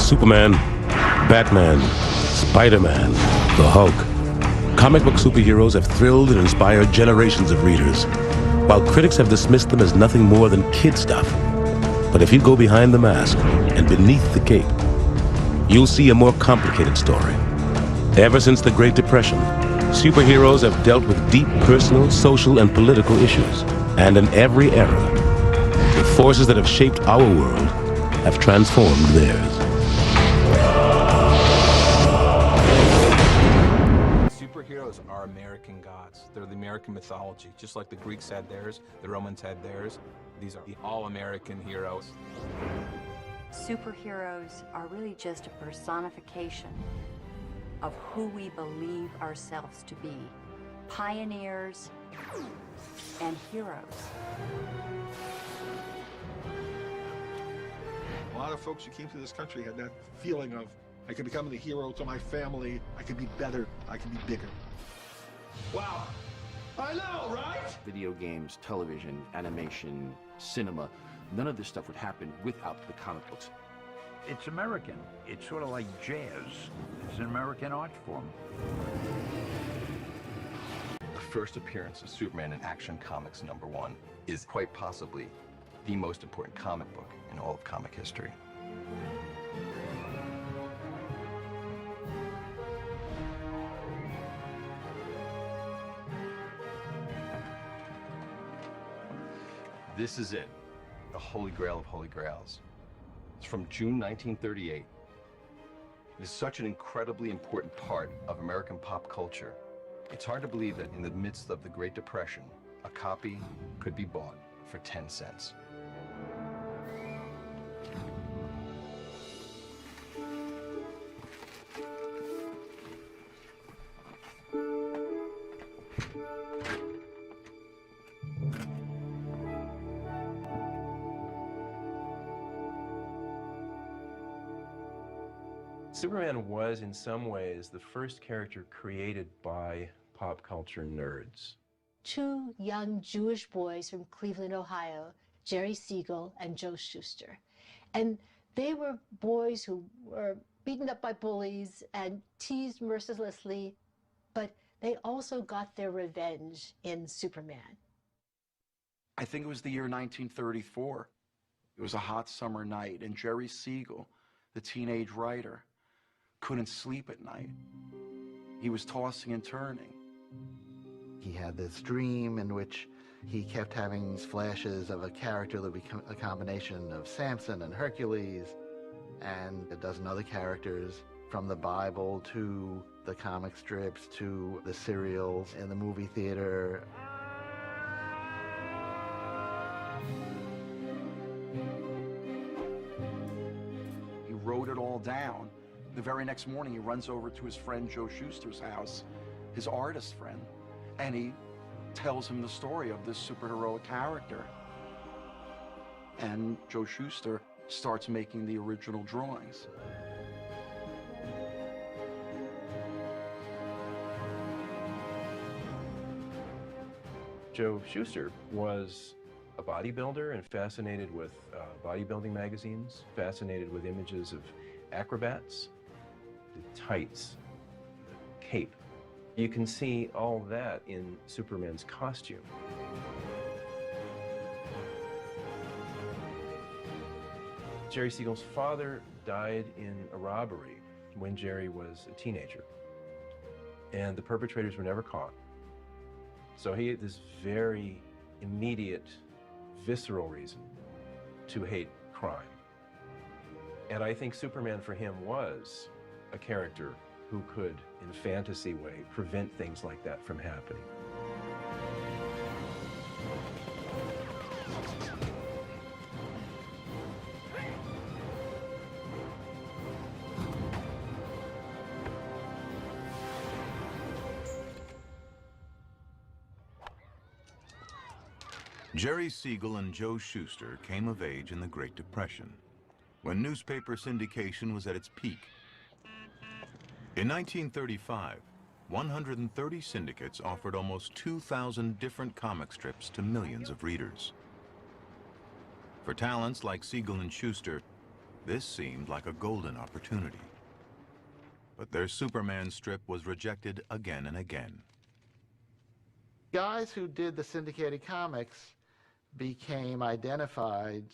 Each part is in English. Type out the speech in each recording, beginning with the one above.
Superman, Batman, Spider-Man, the Hulk. Comic book superheroes have thrilled and inspired generations of readers, while critics have dismissed them as nothing more than kid stuff. But if you go behind the mask and beneath the cape, you'll see a more complicated story. Ever since the Great Depression, superheroes have dealt with deep personal, social, and political issues. And in every era, the forces that have shaped our world have transformed theirs. Superheroes are American gods. They're the American mythology. Just like the Greeks had theirs, the Romans had theirs. These are the all-American heroes. Superheroes are really just a personification of who we believe ourselves to be. Pioneers and heroes. A lot of folks who came to this country had that feeling of, I could become the hero to my family, I could be better, I could be bigger. Wow, I know, right? Video games, television, animation, cinema, none of this stuff would happen without the comic books. It's American. It's sort of like jazz. It's an American art form. The first appearance of Superman in Action Comics #1 is quite possibly the most important comic book in all of comic history. This is it, the Holy Grail of Holy Grails. It's from June 1938. It is such an incredibly important part of American pop culture. It's hard to believe that in the midst of the Great Depression, a copy could be bought for 10 cents. Superman was, in some ways, the first character created by pop culture nerds. Two young Jewish boys from Cleveland, Ohio, Jerry Siegel and Joe Shuster. And they were boys who were beaten up by bullies and teased mercilessly, but they also got their revenge in Superman. I think it was the year 1934. It was a hot summer night, and Jerry Siegel, the teenage writer, couldn't sleep at night. He was tossing and turning. He had this dream in which he kept having these flashes of a character that would become a combination of Samson and Hercules and a dozen other characters, from the Bible to the comic strips to the serials in the movie theater. He wrote it all down. The very next morning, he runs over to his friend Joe Shuster's house, his artist friend, and he tells him the story of this superheroic character. And Joe Shuster starts making the original drawings. Joe Shuster was a bodybuilder and fascinated with bodybuilding magazines, fascinated with images of acrobats, the tights, the cape. You can see all that in Superman's costume. Jerry Siegel's father died in a robbery when Jerry was a teenager, and the perpetrators were never caught. So he had this very immediate, visceral reason to hate crime. And I think Superman for him was a character who could, in a fantasy way, prevent things like that from happening. Jerry Siegel and Joe Shuster came of age in the Great Depression, when newspaper syndication was at its peak. In 1935, 130 syndicates offered almost 2,000 different comic strips to millions of readers. For talents like Siegel and Shuster, This seemed like a golden opportunity. But their Superman strip was rejected again and again. Guys who did the syndicated comics became identified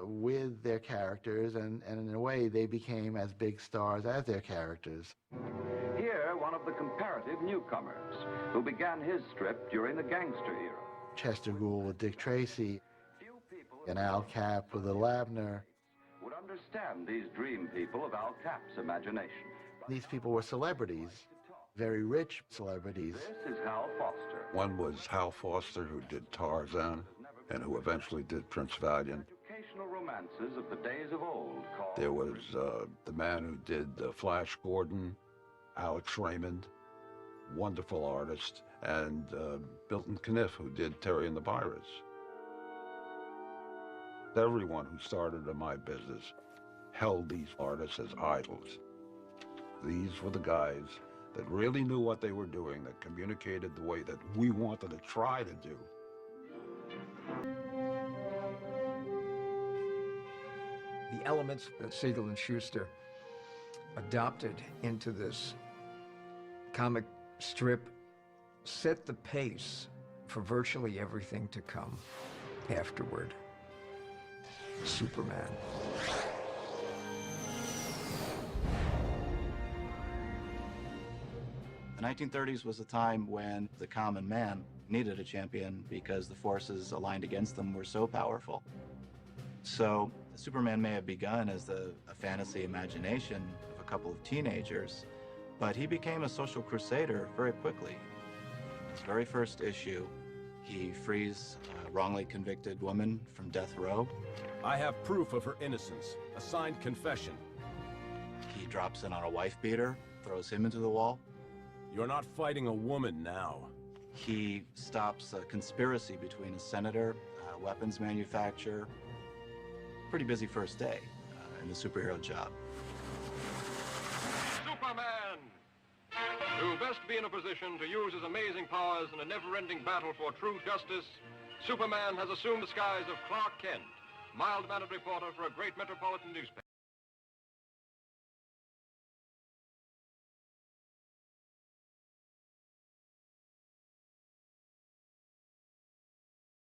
with their characters, and in a way they became as big stars as their characters. Here, one of the comparative newcomers who began his strip during the gangster era. Chester Gould with Dick Tracy, and Al Cap with Little Abner. Would understand these dream people of Al Cap's imagination. These people were celebrities, very rich celebrities. This is Hal Foster. One was Hal Foster, who did Tarzan, and who eventually did Prince Valiant. Educational romances of the days of old. There was the man who did Flash Gordon, Alex Raymond, wonderful artist, and Milton Caniff, who did Terry and the Pirates. Everyone who started in my business held these artists as idols. These were the guys that really knew what they were doing, that communicated the way that we wanted to try to do. The elements that Siegel and Schuster adopted into this comic strip set the pace for virtually everything to come afterward. Superman. The 1930s was a time when the common man needed a champion because the forces aligned against them were so powerful. So Superman may have begun as a fantasy imagination of a couple of teenagers, but he became a social crusader very quickly. His very first issue, he frees a wrongly convicted woman from death row. I have proof of her innocence, a signed confession. He drops in on a wife beater, throws him into the wall. You're not fighting a woman now. He stops a conspiracy between a senator, a weapons manufacturer. Pretty busy first day in the superhero job. Superman! To best be in a position to use his amazing powers in a never-ending battle for true justice, Superman has assumed the skies of Clark Kent, mild-mannered reporter for a great metropolitan newspaper.